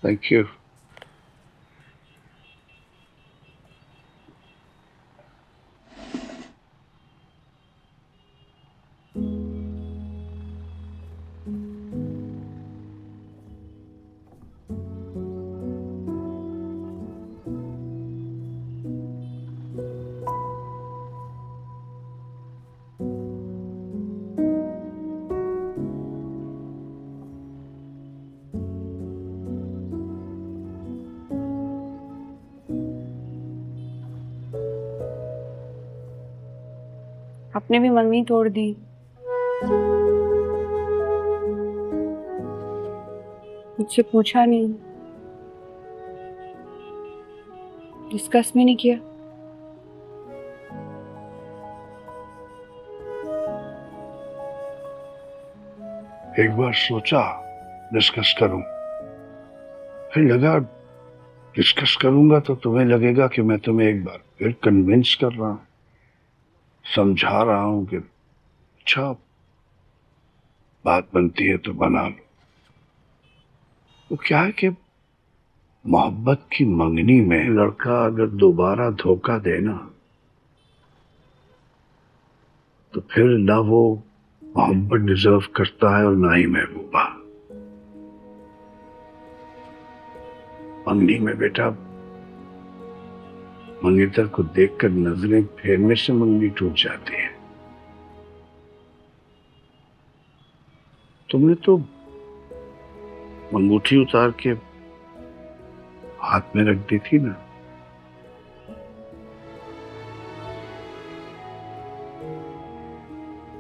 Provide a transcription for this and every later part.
Thank you. आपने भी मंगनी तोड़ दी। मुझसे पूछा नहीं, डिस्कस भी नहीं किया। एक बार सोचा डिस्कस करूं, फिर लगा डिस्कस करूंगा तो तुम्हें लगेगा कि मैं तुम्हें एक बार फिर कन्विंस कर रहा हूं, समझा रहा हूं कि अच्छा बात बनती है तो बना लो। वो क्या है कि मोहब्बत की मंगनी में लड़का अगर दोबारा धोखा देना तो फिर ना वो मोहब्बत डिजर्व करता है और ना ही महबूबा। मंगनी में बेटा मंगेतर को देखकर नजरें फेरने से मंगनी टूट जाती है। तुमने तो अंगूठी उतार के हाथ में रख दी थी ना।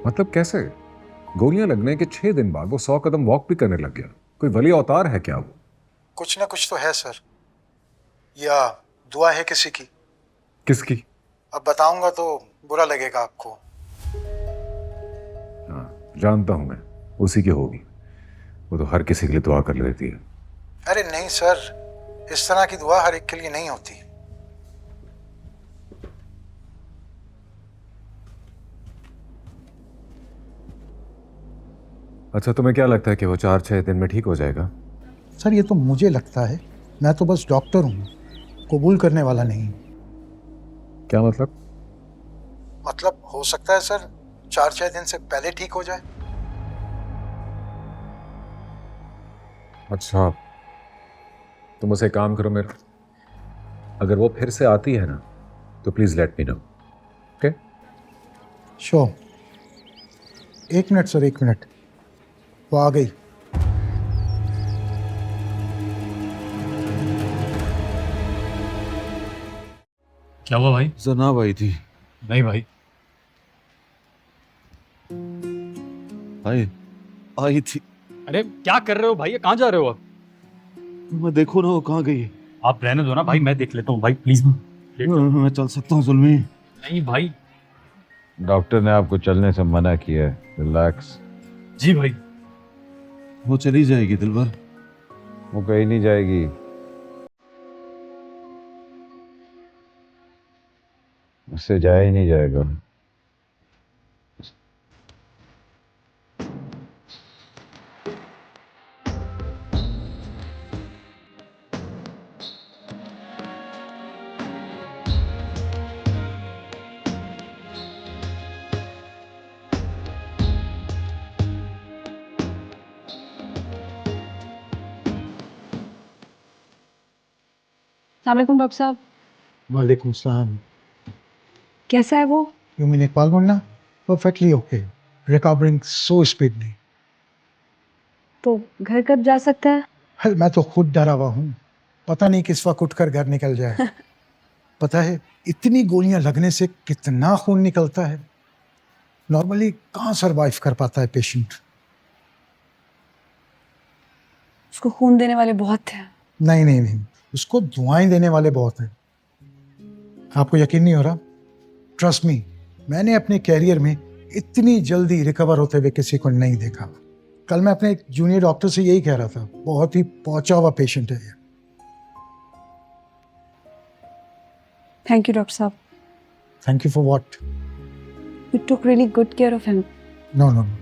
मतलब कैसे? गोलियां लगने के 6 दिन बाद वो 100 कदम वॉक भी करने लग गया। कोई वली अवतार है क्या वो? कुछ ना कुछ तो है सर, या दुआ है किसी की। किसकी? अब बताऊंगा तो बुरा लगेगा आपको। हाँ, जानता हूं मैं, उसी की होगी। वो तो हर किसी के लिए दुआ कर लेती है। अरे नहीं सर, इस तरह की दुआ हर एक के लिए नहीं होती। अच्छा, तुम्हें क्या लगता है कि वो 4-6 दिन में ठीक हो जाएगा? सर ये तो मुझे लगता है, मैं तो बस डॉक्टर हूँ, कबूल करने वाला नहीं। क्या मतलब? मतलब हो सकता है सर 4-6 दिन से पहले ठीक हो जाए। अच्छा, तुम उसे काम करो मेरा, अगर वो फिर से आती है ना तो please let me know. Okay? Sure. 1 minute sir, 1 minute, वो आ गई। क्या हुआ भाई? जनाब आई थी। नहीं भाई। आई आई थी। अरे क्या कर रहे हो भाई, कहाँ जा रहे हो आप? मैं देखो ना वो कहाँ गई है। आप रहने दो ना भाई, मैं देख लेता हूँ भाई, प्लीज। मैं चल सकता हूँ जुल्मी। नहीं भाई। डॉक्टर ने आपको चलने से मना किया है, रिलैक्स। जी भाई। वो चली जाएगी दिलबर। वो कहीं नहीं जाएगी। उससे जाया ही नहीं जाएगा। अस्सलामुअलैकुम डॉक्टर साहब। वालेकुम सलाम। कैसा है वो? You mean Iqbal Munna? Perfectly okay, recovering so speedily. तो घर कब जा सकता है? हल मैं तो खुद डरा हुआ हूँ, पता नहीं किस वक्त उठकर घर निकल जाए। पता है इतनी गोलियां लगने से कितना खून निकलता है, नॉर्मली कहाँ सरवाइव कर पाता है पेशेंट। उसको खून देने वाले बहुत थे। नहीं नहीं नहीं, उसको दुआएं देने वाले बहुत हैं। आपको यकीन नहीं हो रहा? ट्रस्ट मी, मैंने अपने कैरियर में इतनी जल्दी रिकवर होते हुए किसी को नहीं देखा। कल मैं अपने एक जूनियर डॉक्टर से यही कह रहा था, बहुत ही पहुंचा हुआ पेशेंट है ये। थैंक यू डॉक्टर साहब। Thank you for what? You took really good care of him. No, no, no.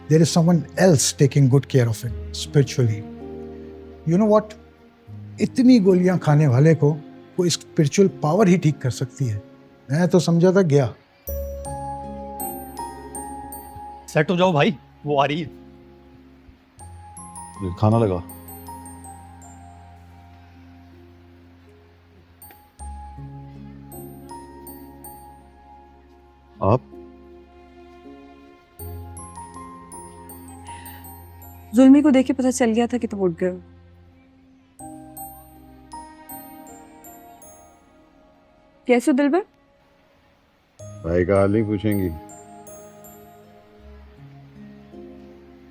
There is someone else taking good care of him spiritually. You know what? इतनी गोलियां खाने वाले को वो spiritual power ही ठीक कर सकती है। मैं तो समझा था गया। सेट हो जाओ भाई, वो आ रही है। ये खाना लगा। आप जुल्मी को देख के पता चल गया था कि तुम उठ गए हो। कैसे हो दिलबर? भाई का हाल नहीं पूछेंगी?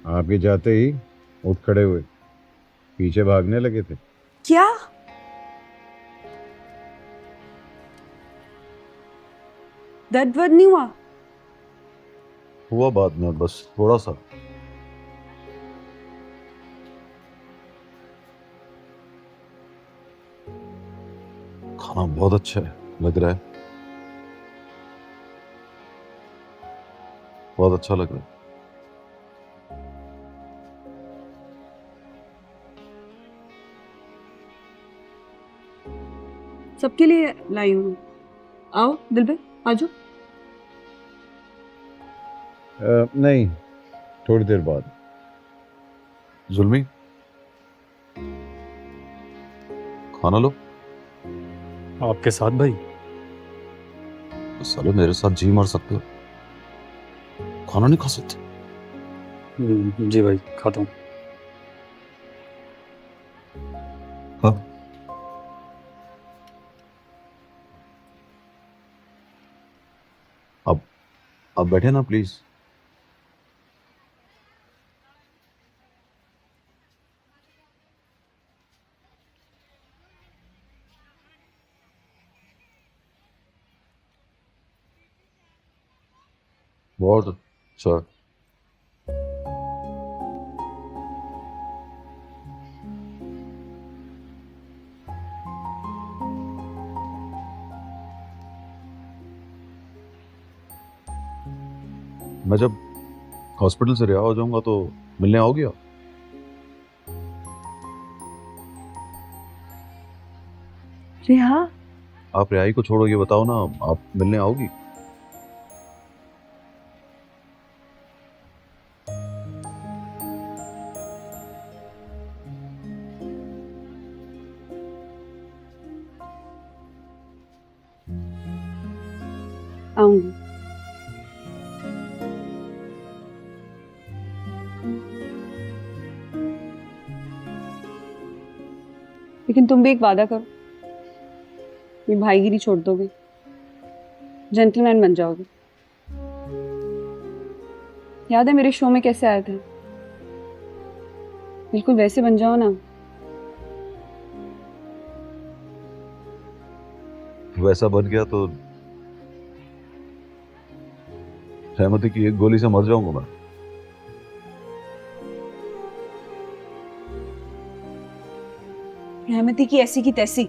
आपके जाते ही उठ खड़े हुए, पीछे भागने लगे थे। क्या? दर्द वर्द नहीं हुआ? हुआ बाद में, बस थोड़ा सा। खाना बहुत अच्छा है, लग रहा है बहुत अच्छा लग रहा है। सबके लिए लाई हूँ। आओ दिलबर, आजो। नहीं, थोड़ी देर बाद। जुल्मी, खाना लो। आपके साथ भाई? साले मेरे साथ जी मार सकते हो, खाना नहीं खा सकते? जी भाई, खाता हूँ। हाँ, अब बैठे ना प्लीज। बहुत अच्छा। मैं जब हॉस्पिटल से रिहा हो जाऊंगा तो मिलने आओगे आप? रिहा? आप रिहाई को छोड़ो, ये बताओ ना, आप मिलने आओगी? आऊंगी। लेकिन तुम भी एक वादा करो, ये भाईगिरी छोड़ दोगे, जेंटलमैन बन जाओगे। याद है मेरे शो में कैसे आए थे? बिल्कुल वैसे बन जाओ ना। वैसा बन गया तो सहमति की एक गोली से मर जाऊंगा मैं। रहमती की ऐसी की तैसी।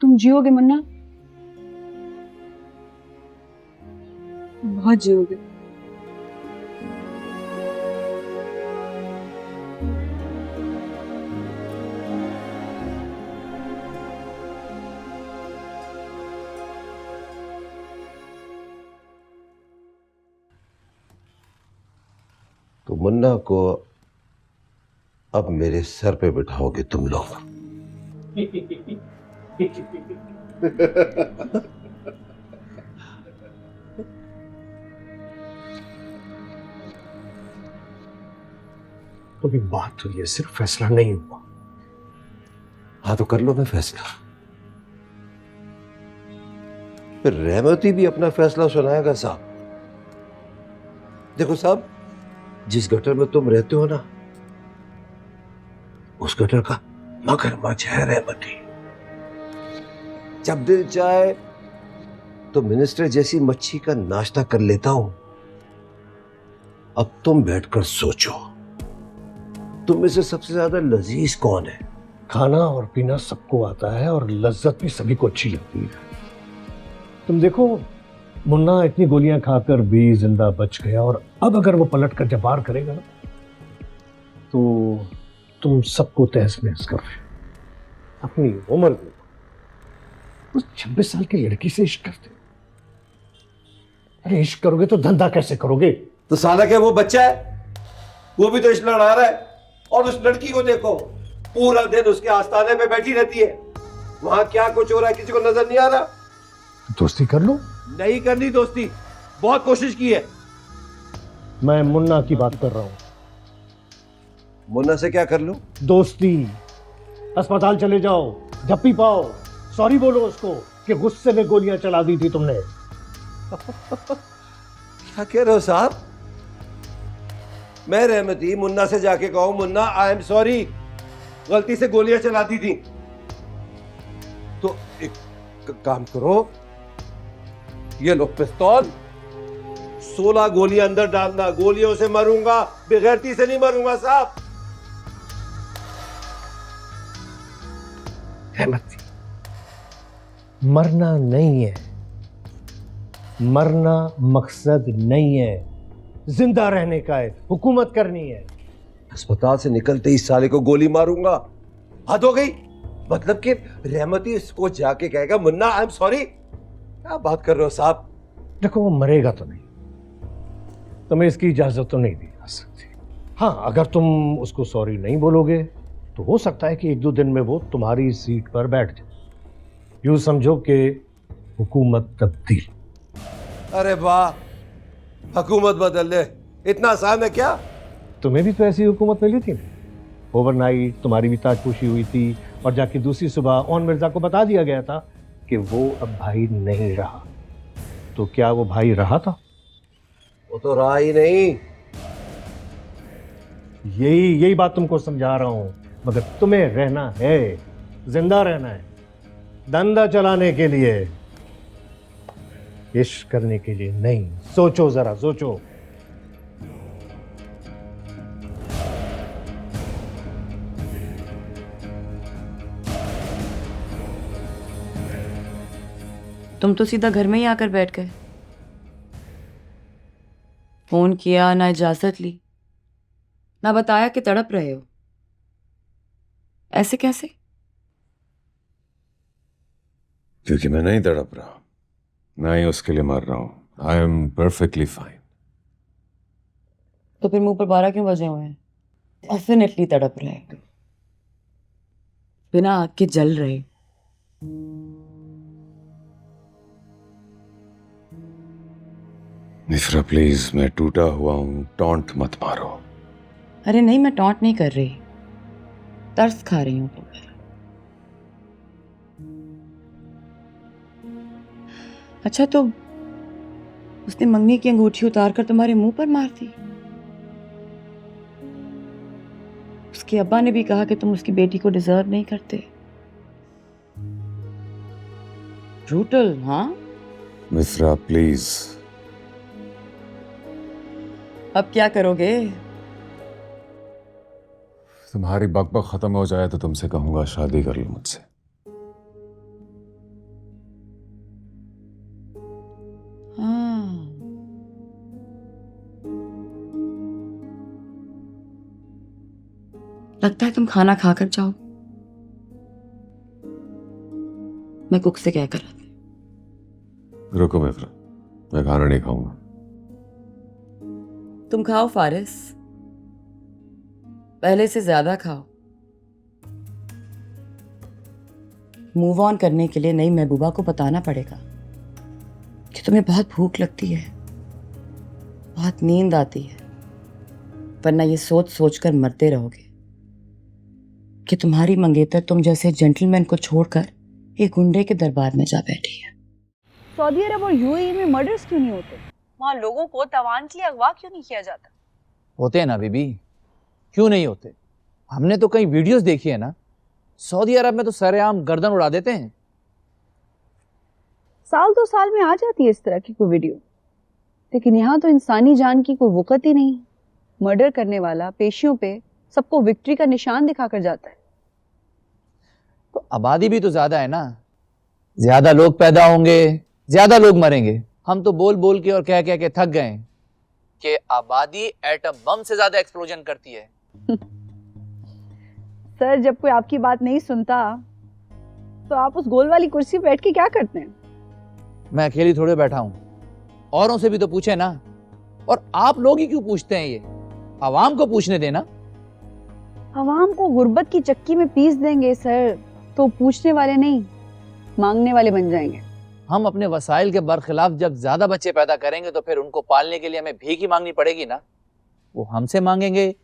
तुम जियोगे मुन्ना, बहुत जियोगे। तो मुन्ना को अब मेरे सर पे बिठाओगे तुम लोग। अभी बात हुई है, सिर्फ फैसला नहीं हुआ। हाँ तो कर लो ना फैसला। फिर रहमती भी अपना फैसला सुनाएगा साहब। देखो साहब, जिस गटर में तुम रहते हो ना, उस गटर का मगरमच्छ है रहमती। जब दिल चाहे तो मिनिस्टर जैसी मच्छी का नाश्ता कर लेता हूं। अब तुम बैठकर सोचो, तुम में से सबसे ज्यादा लजीज कौन है? खाना और पीना सबको आता है और लज्जत भी सभी को अच्छी लगती है। तुम देखो, मुन्ना इतनी गोलियां खाकर भी जिंदा बच गया, और अब अगर वो पलट कर जब वार करेगा ना, तो तुम सबको तहस नहस कर रहे हो। अपनी उम्र में उस 26 साल की लड़की से इश्क करते हो। अरे इश्क करोगे तो धंधा कैसे करोगे? तो साला क्या वो बच्चा है? वो भी तो इश्क लड़ा रहा है। और उस लड़की को देखो, पूरा दिन उसके आस्थाने पे बैठी रहती है। वहां क्या कुछ हो रहा है किसी को नजर नहीं आ रहा। दोस्ती कर लो। नहीं करनी दोस्ती, बहुत कोशिश की है। मैं मुन्ना की बात कर रहा हूं। मुन्ना से क्या कर लूं? दोस्ती। अस्पताल चले जाओ, झप्पी पाओ, सॉरी बोलो उसको कि गुस्से में गोलियां चला दी थी तुमने। क्या कह रहे हो साहब? मैं रहमती मुन्ना से जाके कहूं, मुन्ना आई एम सॉरी, गलती से गोलियां चला दी थी, तो एक काम करो, ये लो पिस्तौल, 16 गोलियां अंदर डालना। गोलियों से मरूंगा, बेगैरती से नहीं मरूंगा साहब। रहमती, मरना नहीं है, मरना मकसद नहीं है, जिंदा रहने का है, हुकूमत करनी है। अस्पताल से निकलते ही साले को गोली मारूंगा, हद हो गई। मतलब कि रहमती इसको जाके कहेगा, मुन्ना आई एम सॉरी। क्या बात कर रहे हो साहब? देखो वो मरेगा तो नहीं, तुम्हें इसकी इजाजत तो नहीं दी जा सकती। हाँ, अगर तुम उसको सॉरी नहीं बोलोगे तो हो सकता है कि 1-2 दिन में वो तुम्हारी सीट पर बैठ जाए। यूं समझो कि हुकूमत तब्दील। अरे वाह, हुकूमत बदल ले, इतना आसान है क्या? तुम्हें भी तो ऐसी हुकूमत मिली थी। ओवरनाइट तुम्हारी भी ताजपोशी हुई थी, और जाके दूसरी सुबह ओन मिर्जा को बता दिया गया था कि वो अब भाई नहीं रहा। तो क्या वो भाई रहा था? वो तो रहा ही नहीं। यही बात तुमको समझा रहा हूं। मगर तुम्हें रहना है, जिंदा रहना है, धंधा चलाने के लिए, इश्क करने के लिए नहीं। सोचो, जरा सोचो। तुम तो सीधा घर में ही आकर बैठ गए। फोन किया ना, इजाजत ली ना, बताया कि तड़प रहे हो। ऐसे कैसे? क्योंकि मैं नहीं तड़प रहा, ना ही उसके लिए मर रहा हूं। I am perfectly fine. तो फिर मुंह पर 12 क्यों बजे हुए हैं? डेफिनेटली तड़प रहे हो, बिना आग के जल रहे। मिफ्रा प्लीज, मैं टूटा हुआ हूं, टॉन्ट मत मारो। अरे नहीं, मैं टॉन्ट नहीं कर रही, तरस खा रही हूं तुम पर। अच्छा, तो उसने मंगनी की अंगूठी उतार कर तुम्हारे मुंह पर मार दी? उसके अब्बा ने भी कहा कि तुम उसकी बेटी को डिजर्व नहीं करते। ब्रूटल, हाँ? मिफ्रा प्लीज। अब क्या करोगे? तुम्हारी बकबक खत्म हो जाए तो तुमसे कहूंगा शादी कर लो मुझसे। हाँ, लगता है तुम खाना खाकर जाओ। मैं कुक से कहकर आती हूं। रुको मिफ्रा, मैं खाना नहीं खाऊंगा। तुम खाओ फारिस, पहले से ज्यादा खाओ। मूव ऑन करने के लिए नई महबूबा को बताना पड़ेगा कि तुम्हें बहुत भूख लगती है, बहुत नींद आती है, वरना ये सोच सोच कर मरते रहोगे कि तुम्हारी मंगेतर तुम जैसे जेंटलमैन को छोड़कर एक गुंडे के दरबार में जा बैठी है। सऊदी अरब और यूएई में मर्डर्स क्यों नहीं होते? वहाँ लोगों को तवान के लिए अगवा क्यों नहीं किया जाता? होते हैं ना बीबी, क्यों नहीं होते? हमने तो कई वीडियोस देखी है ना। सऊदी अरब में तो सरेआम गर्दन उड़ा देते हैं। साल 2 साल में आ जाती है इस तरह की कोई वीडियो, लेकिन यहाँ तो इंसानी जान की कोई वक़्त ही नहीं। मर्डर करने वाला पेशियों पे सबको विक्ट्री का निशान दिखाकर जाता है। तो आबादी भी तो ज्यादा है ना, ज्यादा लोग पैदा होंगे, ज्यादा लोग मरेंगे। हम तो बोल बोल के और कह कह के थक गए हैं कि आबादी एटम बम से ज्यादा एक्सप्लोजन करती है। सर जब कोई आपकी बात नहीं सुनता तो आप उस गोल वाली कुर्सी पे बैठ के क्या करते हैं? मैं अकेली थोड़े बैठा हूं, औरों से भी तो पूछे ना। और आप लोग ही क्यों पूछते हैं? ये आवाम को पूछने देना। आवाम को गुर्बत की चक्की में पीस देंगे सर, तो पूछने वाले नहीं मांगने वाले बन जाएंगे। हम अपने वसाइल के बरखिलाफ जब ज्यादा बच्चे पैदा करेंगे तो फिर उनको पालने के लिए हमें भीख ही मांगनी पड़ेगी ना। वो हमसे मांगेंगे,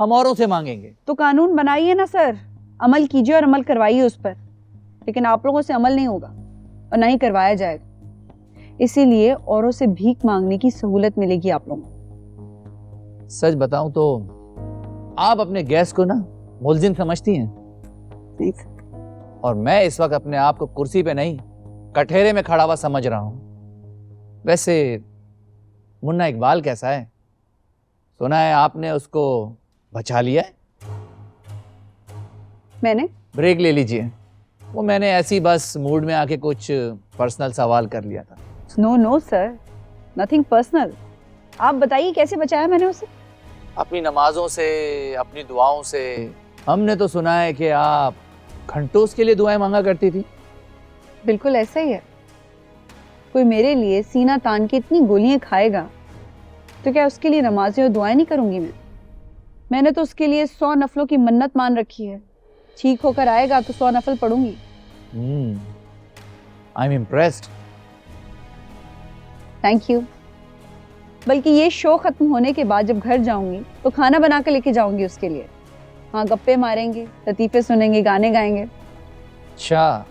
हम औरों से मांगेंगे। तो कानून बनाइए ना सर, अमल कीजिए और अमल करवाइए उस पर। लेकिन आप लोगों से अमल नहीं होगा और ना ही करवाया जाएगा। इसीलिए औरों से भीख मांगने की सहूलत मिलेगी आप लोगों को। सच बताऊं तो आप अपने गैस को ना मुलजिम समझती हैं। नहीं सर। और मैं इस वक्त अपने आप को कुर्सी पे नहीं कठेरे में खड़ा हुआ समझ रहा हूं। वैसे मुन्ना इकबाल कैसा है? सुना है आपने उसको बचा लिया है। मैंने ब्रेक ले लीजिए। वो मैंने ऐसी बस मूड में आके कुछ पर्सनल सवाल कर लिया था। No sir, nothing personal. आप बताइए कैसे बचाया मैंने उसे? अपनी नमाजों से, अपनी दुआओं से। हमने तो सुना है कि आप घंटों उसके लिए दुआएं मांगा करती थी। बिल्कुल ऐसा ही है। कोई मेरे लिए सीना तान के इतनी गोलियां खाएगा तो क्या उसके लिए नमाजें और दुआएं नहीं करूंगी मैंने तो उसके लिए 100 नफलों की मन्नत मान रखी है। ठीक होकर आएगा तो 100 नफल पढ़ूंगी। I am impressed. Thank you. बल्कि ये शो खत्म होने के बाद जब घर जाऊंगी तो खाना बना कर लेके जाऊंगी उसके लिए। हाँ, गप्पे मारेंगे, लतीफे सुनेंगे, गाने गाएंगे। अच्छा,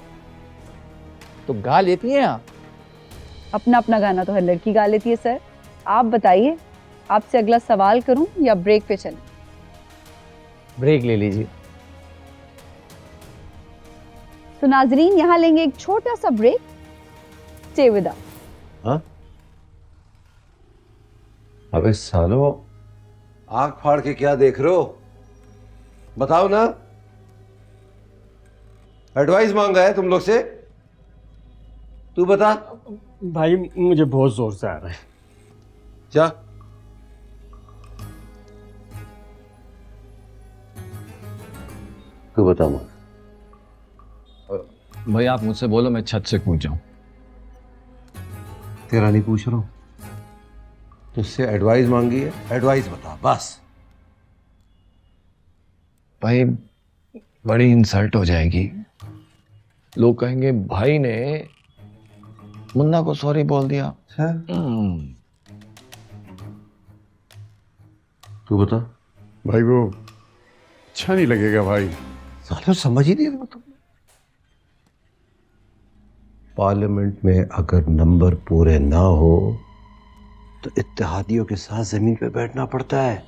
तो गा लेती हैं आप? अपना अपना गाना तो हर लड़की गा लेती है सर। आप बताइए, आपसे अगला सवाल करूं या ब्रेक पे चलें? ब्रेक ले लीजिए। तो नाजरीन, यहाँ लेंगे एक छोटा सा ब्रेक। Stay with us. हाँ? अबे सालो, आंख फाड़ के क्या देख रहे हो? बताओ ना। एडवाइस मांगा है तुम लोग से। तू बता। भाई मुझे बहुत जोर से आ रहा है। क्या? तू बता मुझे। भाई आप मुझसे बोलो, मैं छत से कूद जाऊं। तेरा नहीं पूछ रहा हूं, तुझसे एडवाइस मांगी है। एडवाइस बता बस। भाई बड़ी इंसल्ट हो जाएगी। लोग कहेंगे भाई ने मुन्ना को सॉरी बोल दिया। तू बता। भाई वो अच्छा नहीं लगेगा भाई। सालों समझ ही नहीं रहा तुम। पार्लियामेंट में अगर नंबर पूरे ना हो तो इत्तेहादियों के साथ जमीन पे बैठना पड़ता है।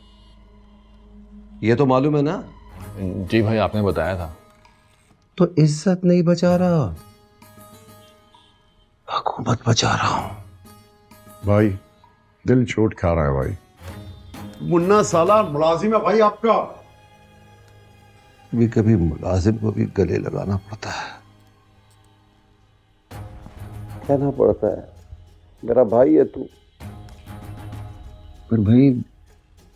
ये तो मालूम है ना? जी भाई, आपने बताया था। तो इज्जत नहीं बचा रहा, हुकूमत बचा रहा हूं। भाई दिल चोट खा रहा है भाई। मुन्ना साला मुलाजिम है भाई आपका। कभी कभी मुलाजिम को भी गले लगाना पड़ता है, कहना पड़ता है मेरा भाई है तू। पर भाई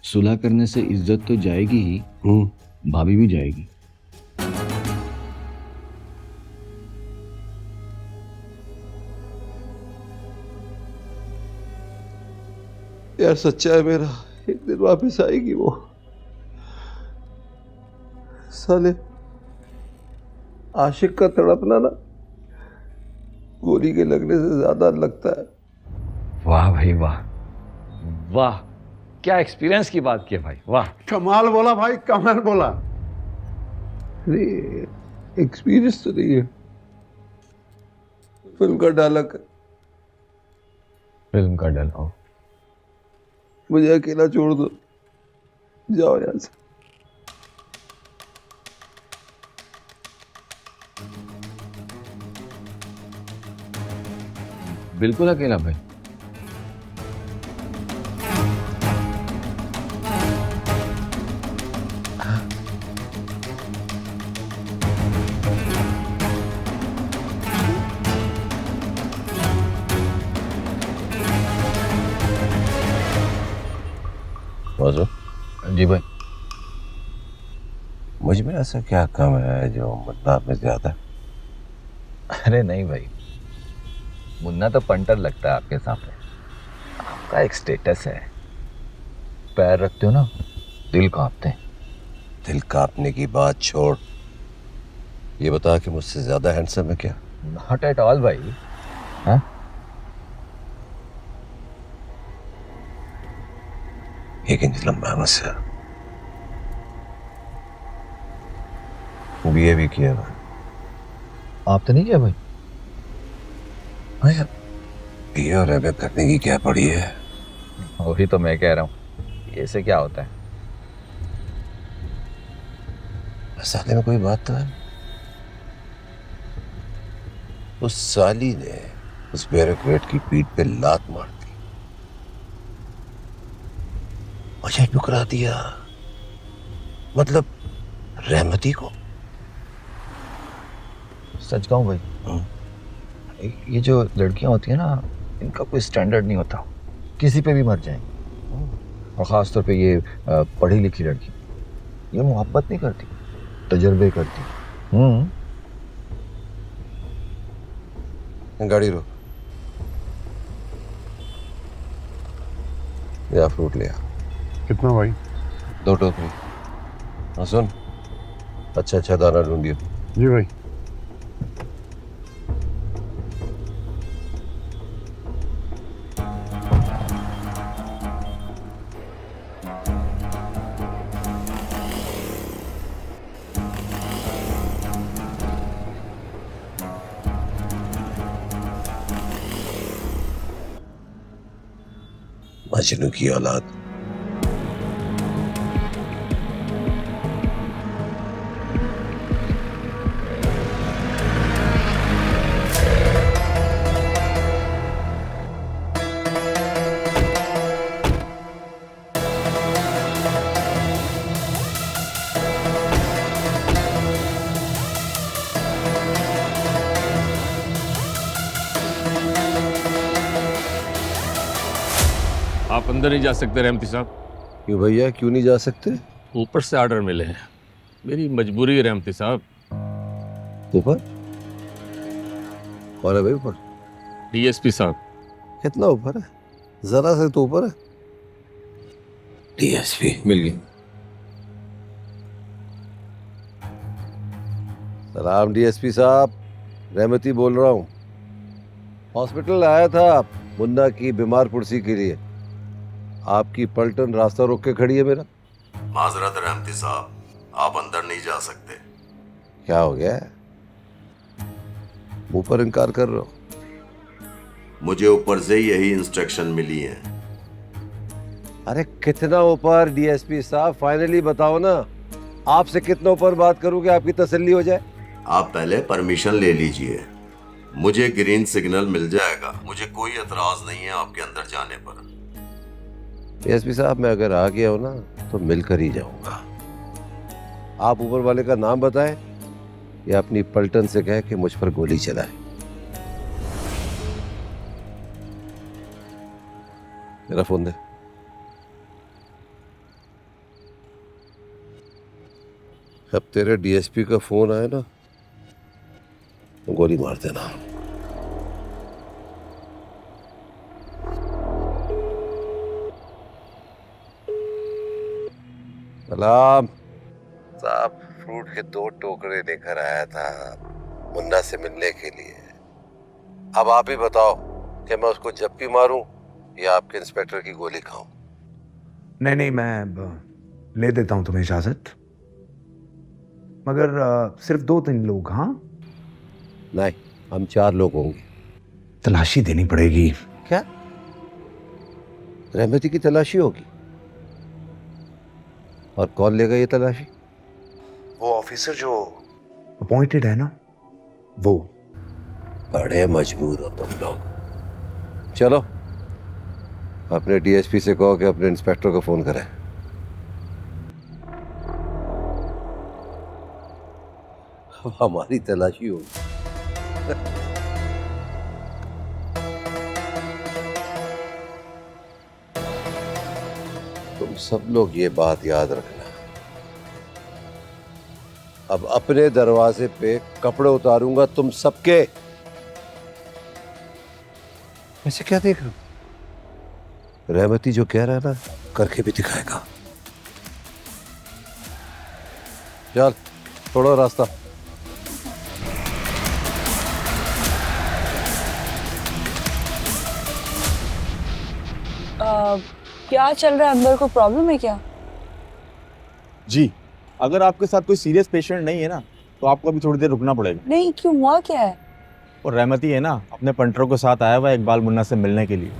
सुलह करने से इज्जत तो जाएगी ही, भाभी भी जाएगी। यार सच्चा है मेरा, एक दिन वापस आएगी वो। साले आशिक का तड़पना ना गोली के लगने से ज्यादा लगता है। वाह भाई वाह, वाह क्या एक्सपीरियंस की बात की है भाई, वाह। कमाल बोला भाई, कमाल बोला। अरे एक्सपीरियंस तो नहीं है, फिल्म का डायलॉग। फिल्म का डायलॉग। मुझे अकेला छोड़ दो, जाओ यहां से। बिल्कुल अकेला भाई। माजूर जी भाई, मुझ में ऐसा क्या कम है जो मुन्ना में ज्यादा? अरे नहीं भाई, मुन्ना तो पंटर लगता है आपके सामने। आपका एक स्टेटस है, पैर रखते हो ना दिल कांपते हैं। दिल कांपने की बात छोड़, ये बता कि मुझसे ज्यादा हैंडसम है क्या? नॉट एट ऑल भाई। हाँ, एक इंच लंबा है मुझसे, बीए भी किया है। आप तो नहीं किया भाई? हाँ यार, बीए और एमए करने की क्या पड़ी है? वही तो मैं कह रहा हूँ, ये से क्या होता है? साले में कोई बात तो है। उस साली ने उस ब्यूरोक्रेट की पीठ पे लात मार दी, मुझे ठुकरा दिया, मतलब रहमती को। सच कहूँ भाई, ये जो लड़कियां होती हैं ना, इनका कोई स्टैंडर्ड नहीं होता, किसी पे भी मर जाएंगी। और ख़ास तौर पे ये पढ़ी लिखी लड़की, ये मोहब्बत नहीं करती, तजर्बे करती। गाड़ी रोक, या फ्रूट लिया। कितना भाई? 2 टोकरी। हाँ सुन, अच्छा अच्छा दाना ढूंढियो। जी भाई। मजनू की औलाद। आप अंदर नहीं जा सकते रहमती साहब। क्यों भैया, क्यों नहीं जा सकते? ऊपर से ऑर्डर मिले हैं, मेरी मजबूरी है रहमती साहब। ऊपर कौन है भाई? ऊपर डीएसपी साहब। कितना ऊपर है? जरा से तो ऊपर है। डीएसपी मिल गई। सलाम डीएसपी साहब, रहमती बोल रहा हूँ। हॉस्पिटल आया था मुन्ना की बीमार पुरसी के लिए। आपकी पलटन रास्ता रोक के खड़ी है मेरा। माजरत रहमती साहब, आप अंदर नहीं जा सकते। क्या हो गया? मुंह पर इनकार कर रहे हो? मुझे ऊपर से यही इंस्ट्रक्शन मिली है। अरे कितना ऊपर डीएसपी साहब, फाइनली बताओ ना, आपसे कितना ऊपर बात करूं कि आपकी तसल्ली हो जाए? आप पहले परमिशन ले लीजिए, मुझे ग्रीन सिग्नल मिल जाएगा। मुझे कोई एतराज नहीं है आपके अंदर जाने पर। डीएसपी साहब, मैं अगर आ गया हूं ना तो मिलकर ही जाऊंगा। आप ऊपर वाले का नाम बताएं या अपनी पलटन से कहें कि मुझ पर गोली चलाए। मेरा फोन दे। अब तेरे डीएसपी का फोन आए ना तो गोली मार देना। सलाम साहब, फ्रूट के 2 टोकरे लेकर आया था मुन्ना से मिलने के लिए। अब आप ही बताओ कि मैं उसको जब भी मारूं या आपके इंस्पेक्टर की गोली खाऊं? नहीं नहीं, मैं ले देता हूं तुम्हें इजाजत, मगर सिर्फ 2-3 लोग। हाँ नहीं, हम 4 लोग होंगे। तलाशी देनी पड़ेगी। क्या रहमती की तलाशी होगी? और कौन लेगा ये तलाशी? वो ऑफिसर जो अपॉइंटेड है ना, वो। बड़े मजबूर हो तुम लोग। चलो अपने डीएसपी से कहो कि अपने इंस्पेक्टर को फोन करें। हमारी तलाशी होगी। तुम तुम सब लोग ये बात याद रखना, अब अपने दरवाजे पे कपड़े उतारूंगा तुम सबके। ऐसे क्या देख रहे हो? रहमती जो कह रहा है ना करके भी दिखाएगा। चल थोड़ा रास्ता। क्या चल रहा है अंदर? कोई प्रॉब्लम है क्या? जी, अगर आपके साथ कोई सीरियस पेशेंट नहीं है ना तो आपको अभी थोड़ी देर रुकना पड़ेगा। नहीं, क्यों? हुआ क्या है? और रहमती है ना अपने पंटरों के साथ आया हुआ है इकबाल मुन्ना से मिलने के लिए।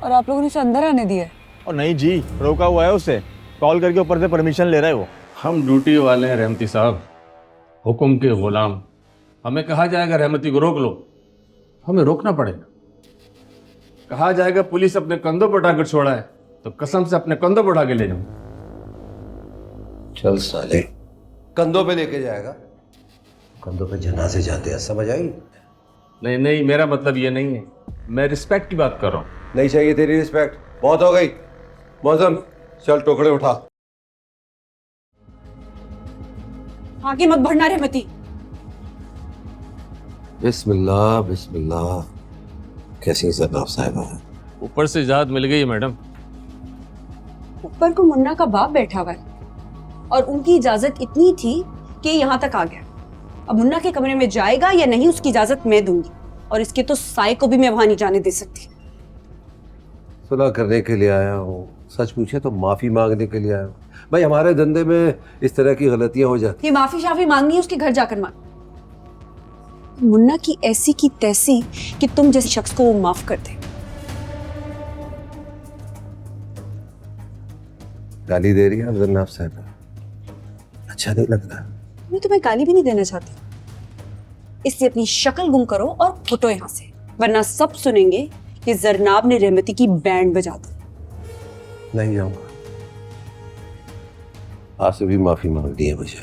और आप लोगों ने उसे अंदर आने दिया? और नहीं जी, रोका हुआ है उसे, कॉल करके ऊपर से परमिशन ले रहे हो। हम ड्यूटी वाले हैं रहमती साहब, हुक्म के गुलाम। हमें कहा जाएगा रहमती को रोक लो, हमें रोकना पड़ेगा। कहा जाएगा पुलिस अपने कंधों पर उठाकर छोड़ा है तो कसम से अपने कंधों पर उठा के ले जाऊं। चल साले, कंधों पे लेके जाएगा? कंधों पे जनाजे जाते हैं, समझ आई? नहीं नहीं, मेरा मतलब ये नहीं है, मैं रिस्पेक्ट की बात कर रहा हूँ। नहीं चाहिए तेरी रिस्पेक्ट, बहुत हो गई। मौसम चल टोकरे उठा। आगे मत बढ़ना रहमती। बिस्मिल्लाह बिस्मिल्लाह। कैसी जनाब साहिबा है? ऊपर से इजाजत मिल गई है मैडम। ऊपर को मुन्ना का बाप बैठा हुआ है और उनकी इजाजत इतनी थी कि यहाँ तक आ गया। अब मुन्ना के कमरे में जाएगा या नहीं उसकी इजाजत मैं दूंगी, और इसके तो साए को भी मैं वहां नहीं जाने दे सकती। सुलह करने के लिए आया हूँ, सच पूछे तो माफी मांगने के लिए आया हूँ। भाई हमारे धंधे में इस तरह की गलतियां हो जाती। ये माफी शाफी मांगनी है उसके घर जाकर मांग। मुन्ना की ऐसी की तैसी कि तुम जैसे शख्स को वो माफ कर दे। गाली दे रही है जनाब साहब, अच्छा नहीं लग रहा। मैं तुम्हें गाली भी नहीं देना चाहती, इसलिए अपनी शक्ल गुम करो और फुटो यहाँ से, वरना सब सुनेंगे कि जरनाब ने रहमती की बैंड बजा दी। नहीं जाऊंगा, आपसे भी माफी मांग दी है मुझे।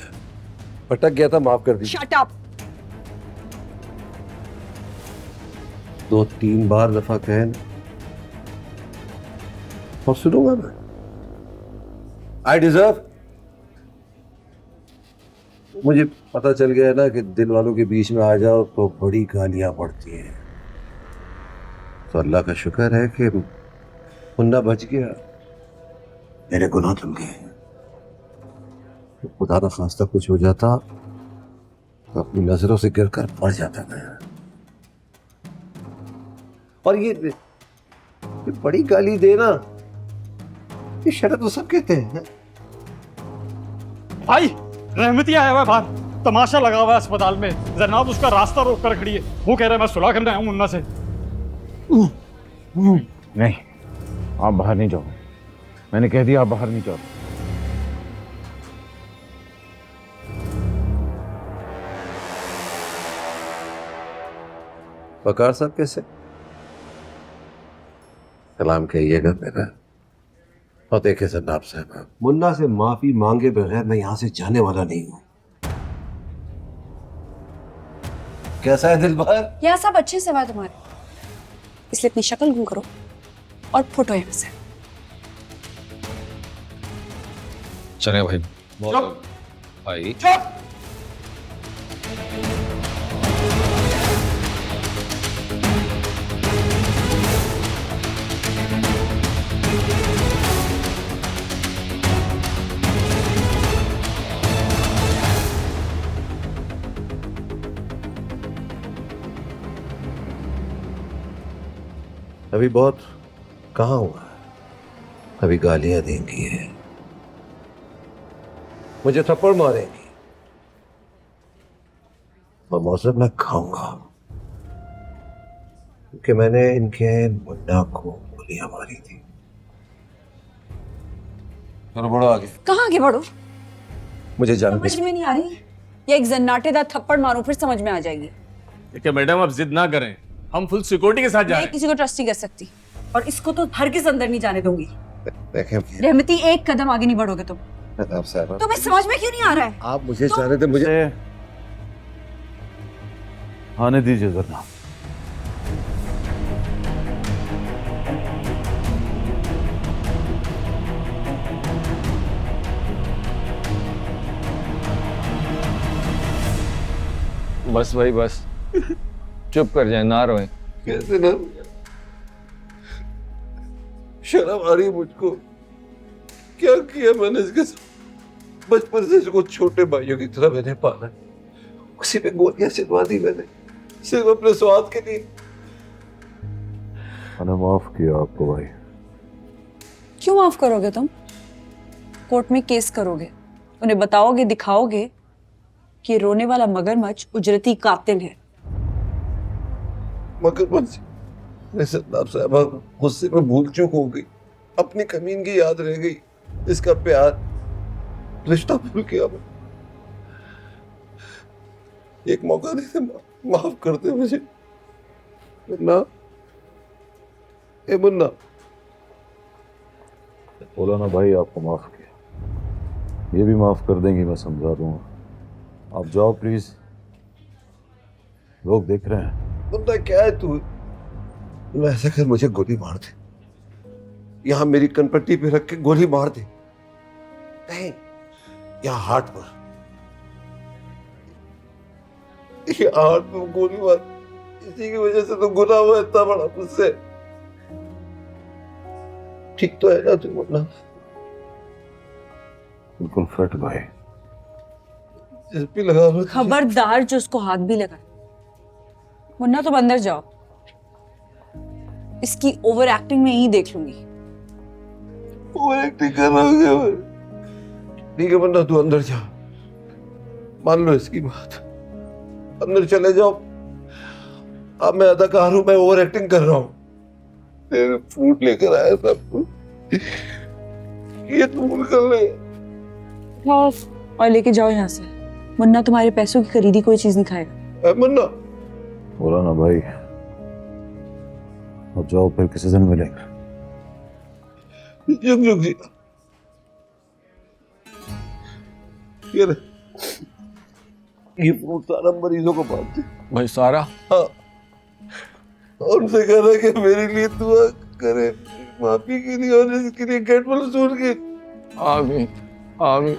भटक गया था, माफ कर दीजिए। Shut up. 2-3 बार दफा कहें और सुनूंगा मैं। I deserve. मुझे पता चल गया ना कि दिल वालों के बीच में आ जाओ तो बड़ी गालियां पड़ती हैं। तो अल्लाह का शुक्र है कि मुन्ना बच गया, मेरे गुनाह धुल गए। खुदा ना खास्ता कुछ हो जाता तो अपनी नजरों से गिरकर मर जाता मैं। और ये बड़ी गाली देना, ये शर्त तो सब कहते हैं। भाई रहमती आया हुआ है बाहर, तमाशा लगा हुआ है अस्पताल में। जरनाब उसका रास्ता रोक कर खड़ी है, वो कह रहा है मैं सुलह करने आया हूं मुन्ना से। नहीं, आप बाहर नहीं जाओ, मैंने कह दिया आप बाहर नहीं जाओ। वकार साहब कैसे? सलाम कहिएगा मेरा। और देखे जनाब साहब, मुन्ना से माफी मांगे बगैर मैं यहां से जाने वाला नहीं हूं। कैसा है दिलबर? यह सब अच्छे से बात तुम्हारे, इसलिए अपनी शक्ल गुम करो और फुटो यहाँ से। चले भाई। चुप भाई चुप। अभी बहुत कहाँ हुआ, अभी गालियां देंगी, मुझे थप्पड़ मारेंगी और मौसम मैं खाऊंगा, क्योंकि मैंने इनके मुन्ना को गोलियां मारी थी। चलो बढ़ो आगे। कहाँ आगे बढ़ो? मुझे जान समझ में नहीं आ रही, या एक जन्नाटेदार थप्पड़ मारूं फिर समझ में आ जाएगी। देखिए मैडम, आप जिद ना करें, हम फुल सिक्योरिटी के साथ जा रहे मैं हैं। किसी को ट्रस्ट नहीं कर सकती, और इसको तो हरगिज़ अंदर नहीं जाने दूंगी। देखें रहमती, एक कदम आगे नहीं बढ़ोगे तुम। आप साहब, तुम्हें समझ में क्यों नहीं आ रहा है? आप मुझे जाने थे, मुझे आने दीजिए जरनाब। बस भाई बस, चुप कर जाए, ना रोए। कैसे ना, शर्म आ रही है मुझको। क्या किया मैंने इसके साथ? बचपन से इसको छोटे भाइयों की तरह मैंने पाला, उसी पे गोलियां चलवा दी मैंने, सिर्फ अपने स्वाद के लिए। मैंने माफ किया आपको भाई। क्यों माफ करोगे तुम? कोर्ट में केस करोगे, उन्हें बताओगे, दिखाओगे कि रोने वाला मगरमच्छ उजरती कातिल है। मगरमच्छ? सरदार साहब, गुस्से में भूल चूक हो गई, अपनी कमीनगी याद रह गई, इसका प्यार, रिश्ता भूल गया मैं। एक मौका दे दे, माफ कर दे मुझे। मुन्ना, ए मुन्ना। बोला ना भाई, आपको माफ किया, ये भी माफ कर देंगे, मैं समझा दूंगा। आप जाओ प्लीज, लोग देख रहे हैं। मुन्ना क्या है तू? ऐसा कर, मुझे गोली मार दे, यहां मेरी कनपट्टी पे रख के गोली मार दे। नहीं, यहाँ हार्ट पर, ये हार्ट में गोली मार। इसी की वजह से तो गुनाह हुआ इतना बड़ा मुझसे। ठीक तो है ना तू मुन्ना? बिल्कुल फिट भाई। एसपी लगा लो। खबरदार जो उसको हाथ भी लगा। मुन्ना तुम अंदर जाओ, इसकी ओवर एक्टिंग में ही देख लूंगी। ओवर एक्टिंग कर रहा हूँ। ठीक है मुन्ना, तू अंदर जा, मान लो इसकी बात, अंदर चले जाओ। अब मैं अदाकार हूं, मैं ओवर एक्टिंग कर रहा हूँ। तेरे फूड लेकर आया सब, ये कबूल कर ले। और लेके जाओ यहाँ से। मुन्ना तुम्हारे पैसों की खरीदी कोई चीज नहीं खाएगा। मुन्ना, बोला ना भाई, अब जाओ, फिर किसी दिन मिलेंगे। रुक जी, ये फ्रूट सारा मरीजों को बांट दे भाई। सारा? हाँ, और उनसे कहना कि मेरे लिए दुआ करे, माफी के लिए और इसके लिए गेट पर सुन के। आमीन आमीन।